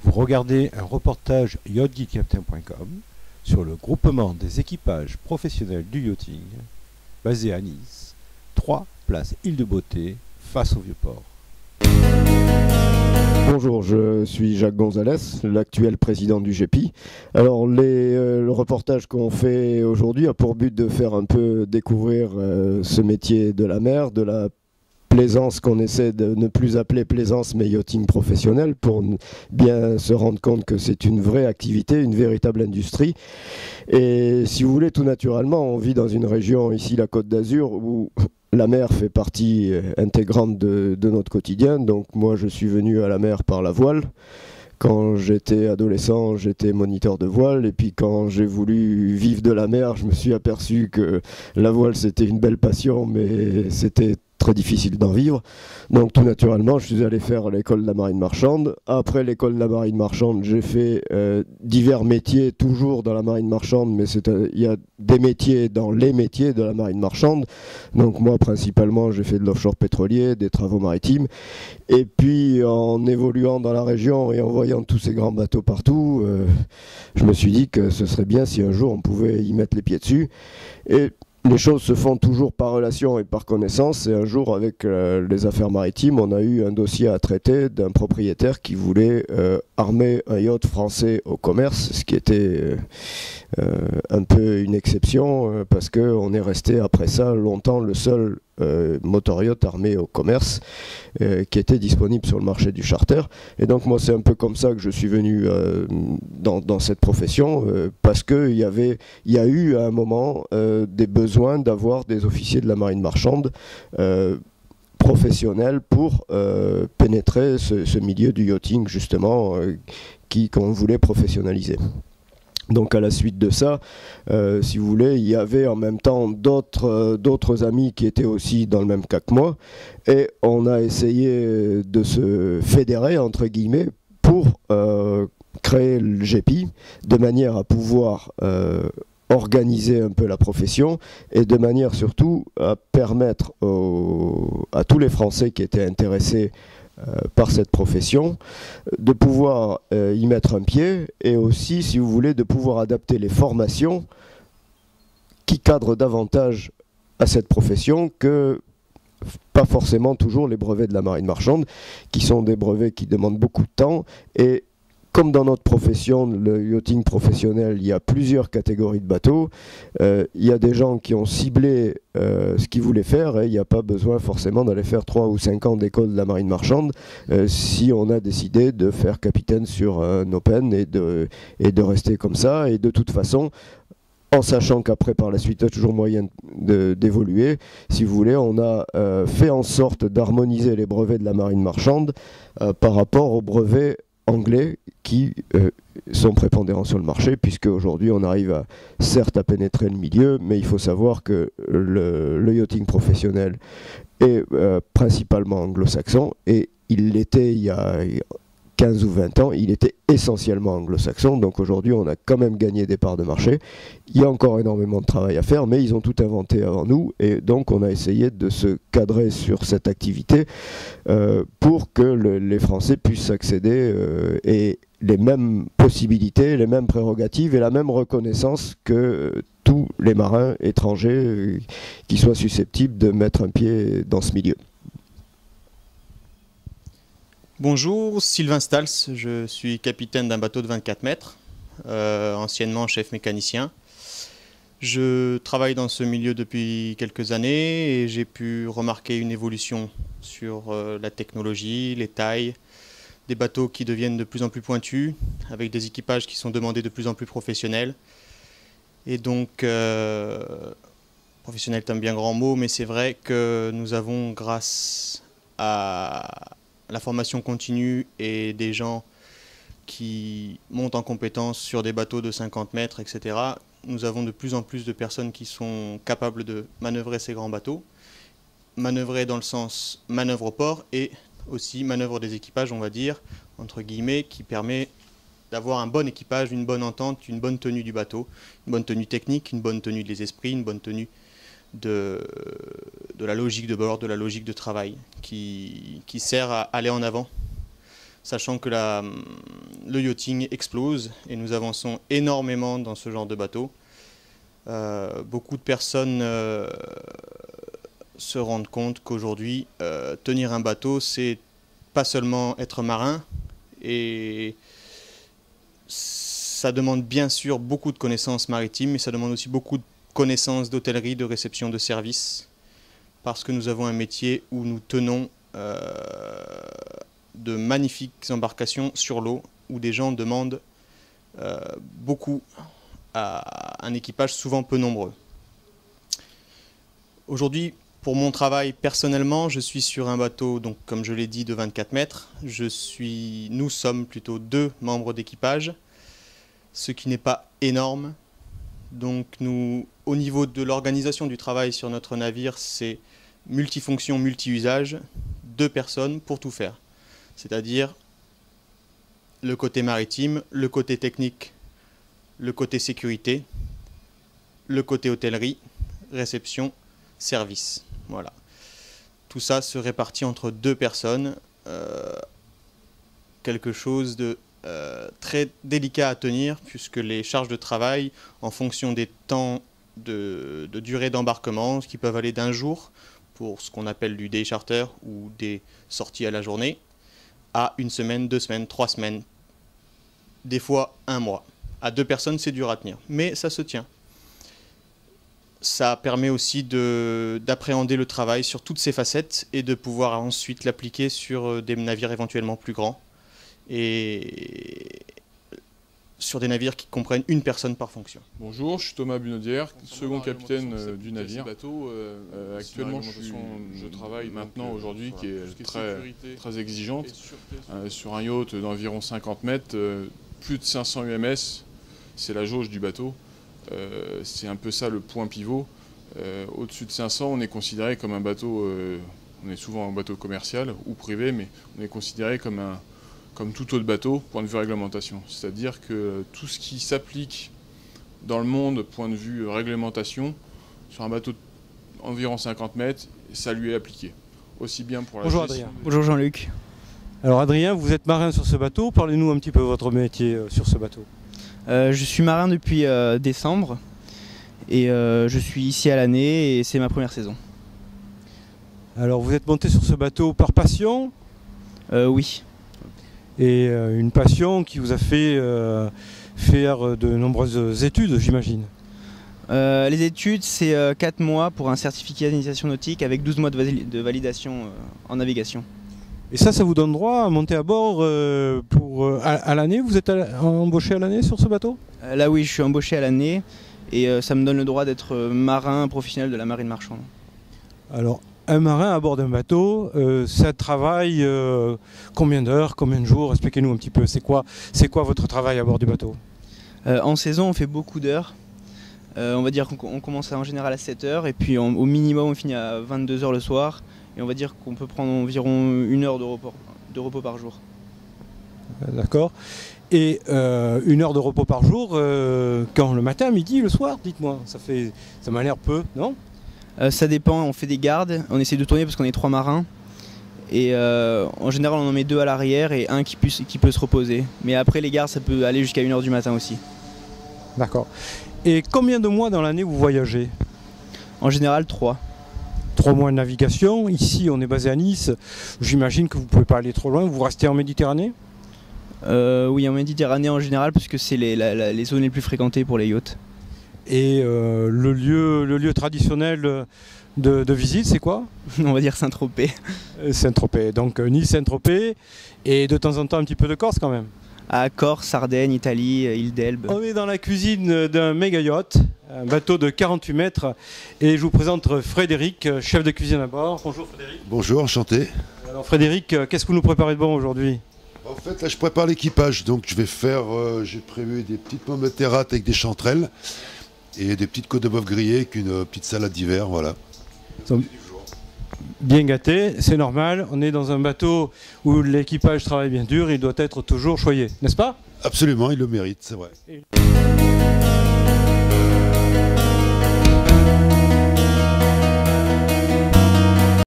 Vous regardez un reportage yachtgeekcaptain.com sur le groupement des équipages professionnels du yachting, basé à Nice, 3 place Île-de-Beauté, face au Vieux-Port. Bonjour, je suis Jacques Gonzalez, l'actuel président du GEPI. Alors le reportage qu'on fait aujourd'hui a pour but de faire un peu découvrir ce métier de la mer, de la plaisance qu'on essaie de ne plus appeler plaisance mais yachting professionnel, pour bien se rendre compte que c'est une vraie activité, une véritable industrie. Et si vous voulez, tout naturellement, on vit dans une région ici, la Côte d'Azur, où la mer fait partie intégrante de notre quotidien. Donc moi, je suis venu à la mer par la voile. Quand j'étais adolescent, j'étais moniteur de voile. Et puis quand j'ai voulu vivre de la mer, je me suis aperçu que la voile, c'était une belle passion, mais c'était très difficile d'en vivre. Donc tout naturellement, je suis allé faire l'école de la marine marchande. Après l'école de la marine marchande, j'ai fait divers métiers, toujours dans la marine marchande, mais il y a des métiers dans les métiers de la marine marchande. Donc moi, principalement, j'ai fait de l'offshore pétrolier, des travaux maritimes. Et puis, en évoluant dans la région et en voyant tous ces grands bateaux partout, je me suis dit que ce serait bien si un jour on pouvait y mettre les pieds dessus. Et les choses se font toujours par relation et par connaissance. Et un jour, avec les affaires maritimes, on a eu un dossier à traiter d'un propriétaire qui voulait armer un yacht français au commerce, ce qui était un peu une exception, parce qu'on est resté après ça longtemps le seul motor yacht armé au commerce qui était disponible sur le marché du charter. Et donc moi, c'est un peu comme ça que je suis venu dans cette profession, parce qu'il y a eu à un moment des besoins d'avoir des officiers de la marine marchande professionnels pour pénétrer ce milieu du yachting, justement, qu'on voulait professionnaliser. Donc à la suite de ça, si vous voulez, il y avait en même temps d'autres amis qui étaient aussi dans le même cas que moi, et on a essayé de se fédérer, entre guillemets, pour créer le GEPI, de manière à pouvoir organiser un peu la profession, et de manière surtout à permettre à tous les Français qui étaient intéressés par cette profession, de pouvoir y mettre un pied, et aussi, si vous voulez, de pouvoir adapter les formations qui cadrent davantage à cette profession que pas forcément toujours les brevets de la marine marchande, qui sont des brevets qui demandent beaucoup de temps. Et comme dans notre profession, le yachting professionnel, il y a plusieurs catégories de bateaux. Il y a des gens qui ont ciblé ce qu'ils voulaient faire, et il n'y a pas besoin forcément d'aller faire 3 ou 5 ans d'école de la marine marchande si on a décidé de faire capitaine sur un open et de rester comme ça. Et de toute façon, en sachant qu'après, par la suite, il y a toujours moyen d'évoluer, si vous voulez, on a fait en sorte d'harmoniser les brevets de la marine marchande par rapport aux brevets anglais qui sont prépondérants sur le marché, puisque aujourd'hui on arrive certes à pénétrer le milieu, mais il faut savoir que le yachting professionnel est principalement anglo-saxon, et il l'était il y a 15 ou 20 ans, il était essentiellement anglo-saxon. Donc aujourd'hui, on a quand même gagné des parts de marché. Il y a encore énormément de travail à faire, mais ils ont tout inventé avant nous, et donc on a essayé de se cadrer sur cette activité pour que les Français puissent accéder et les mêmes possibilités, les mêmes prérogatives et la même reconnaissance que tous les marins étrangers qui soient susceptibles de mettre un pied dans ce milieu. Bonjour, Sylvain Stals, je suis capitaine d'un bateau de 24 mètres, anciennement chef mécanicien. Je travaille dans ce milieu depuis quelques années et j'ai pu remarquer une évolution sur la technologie, les tailles, des bateaux qui deviennent de plus en plus pointus, avec des équipages qui sont demandés de plus en plus professionnels. Et donc, professionnel est un bien grand mot, mais c'est vrai que nous avons, grâce à la formation continue et des gens qui montent en compétences sur des bateaux de 50 mètres, etc., nous avons de plus en plus de personnes qui sont capables de manœuvrer ces grands bateaux. Manœuvrer dans le sens manœuvre au port et aussi manœuvre des équipages, on va dire, entre guillemets, qui permet d'avoir un bon équipage, une bonne entente, une bonne tenue du bateau, une bonne tenue technique, une bonne tenue des esprits, une bonne tenue de la logique de bord, de la logique de travail, qui sert à aller en avant sachant que le yachting explose et nous avançons énormément dans ce genre de bateau. Beaucoup de personnes se rendent compte qu'aujourd'hui, tenir un bateau, c'est pas seulement être marin, et ça demande bien sûr beaucoup de connaissances maritimes, mais ça demande aussi beaucoup de connaissances d'hôtellerie, de réception de services, parce que nous avons un métier où nous tenons de magnifiques embarcations sur l'eau, où des gens demandent beaucoup à un équipage souvent peu nombreux. Aujourd'hui, pour mon travail personnellement, je suis sur un bateau, donc comme je l'ai dit, de 24 mètres. Nous sommes plutôt 2 membres d'équipage, ce qui n'est pas énorme. Donc au niveau de l'organisation du travail sur notre navire, c'est multifonction, multi-usage, 2 personnes pour tout faire. C'est-à-dire le côté maritime, le côté technique, le côté sécurité, le côté hôtellerie, réception, service. Voilà. Tout ça se répartit entre 2 personnes. Quelque chose de très délicat à tenir, puisque les charges de travail, en fonction des temps de durée d'embarquement, qui peuvent aller d'1 jour pour ce qu'on appelle du day charter ou des sorties à la journée, à 1 semaine, 2 semaines, 3 semaines, des fois 1 mois. À 2 personnes, c'est dur à tenir, mais ça se tient. Ça permet aussi d'appréhender le travail sur toutes ses facettes et de pouvoir ensuite l'appliquer sur des navires éventuellement plus grands et sur des navires qui comprennent 1 personne par fonction. Bonjour, je suis Thomas Bunaudière, second capitaine du navire. Actuellement, je travaille maintenant aujourd'hui qui est très exigeante. Sur un yacht d'environ 50 mètres, plus de 500 UMS, c'est la jauge du bateau. C'est un peu ça le point pivot. Au-dessus de 500, on est considéré comme un bateau, on est souvent un bateau commercial ou privé, mais on est considéré comme tout autre bateau, point de vue réglementation. C'est-à-dire que tout ce qui s'applique dans le monde, point de vue réglementation, sur un bateau d'environ 50 mètres, ça lui est appliqué. Aussi bien pour la Bonjour gestion. Adrien. Bonjour Jean-Luc. Alors Adrien, vous êtes marin sur ce bateau, parlez-nous un petit peu de votre métier sur ce bateau. Je suis marin depuis décembre et je suis ici à l'année et c'est ma première saison. Alors vous êtes monté sur ce bateau par passion? Oui. Et une passion qui vous a fait faire de nombreuses études, j'imagine. Les études, c'est 4 mois pour un certificat d'initiation nautique avec 12 mois de validation en navigation. Et ça vous donne droit à monter à bord à l'année? Vous êtes embauché à l'année sur ce bateau? Là oui, je suis embauché à l'année et ça me donne le droit d'être marin professionnel de la marine marchande. Alors, un marin à bord d'un bateau, ça travaille combien d'heures, combien de jours? Expliquez-nous un petit peu, c'est quoi votre travail à bord du bateau? En saison, on fait beaucoup d'heures. On va dire qu'on commence en général à 7 heures et puis au minimum, on finit à 22 heures le soir. Et on va dire qu'on peut prendre environ 1 heure de repos par jour. D'accord. Et 1 heure de repos par jour, quand le matin, midi, le soir, dites-moi, ça m'a l'air peu, non? Ça dépend, on fait des gardes, on essaie de tourner parce qu'on est 3 marins. Et en général, on en met 2 à l'arrière et 1 qui peut se reposer. Mais après, les gardes, ça peut aller jusqu'à 1 heure du matin aussi. D'accord. Et combien de mois dans l'année vous voyagez? En général, 3. 3 mois de navigation, ici on est basé à Nice, j'imagine que vous ne pouvez pas aller trop loin, vous restez en Méditerranée? Oui, en Méditerranée en général, puisque c'est les zones les plus fréquentées pour les yachts. Et le lieu traditionnel de visite, c'est quoi? On va dire Saint-Tropez. Saint-Tropez, donc Nice, Saint-Tropez, et de temps en temps un petit peu de Corse quand même? À Corse, Sardaigne, Italie, île d'Elbe. On est dans la cuisine d'un méga yacht, un bateau de 48 mètres, et je vous présente Frédéric, chef de cuisine à bord. Bonjour Frédéric. Bonjour, enchanté. Alors Frédéric, qu'est-ce que vous nous préparez de bon aujourd'hui? En fait, là, je prépare l'équipage, donc je vais faire, j'ai prévu des petites pommes de terre avec des chanterelles et des petites côtes de bœuf grillées avec une petite salade d'hiver, voilà. Bien gâté, c'est normal, on est dans un bateau où l'équipage travaille bien dur, il doit être toujours choyé, n'est-ce pas? Absolument, il le mérite, c'est vrai.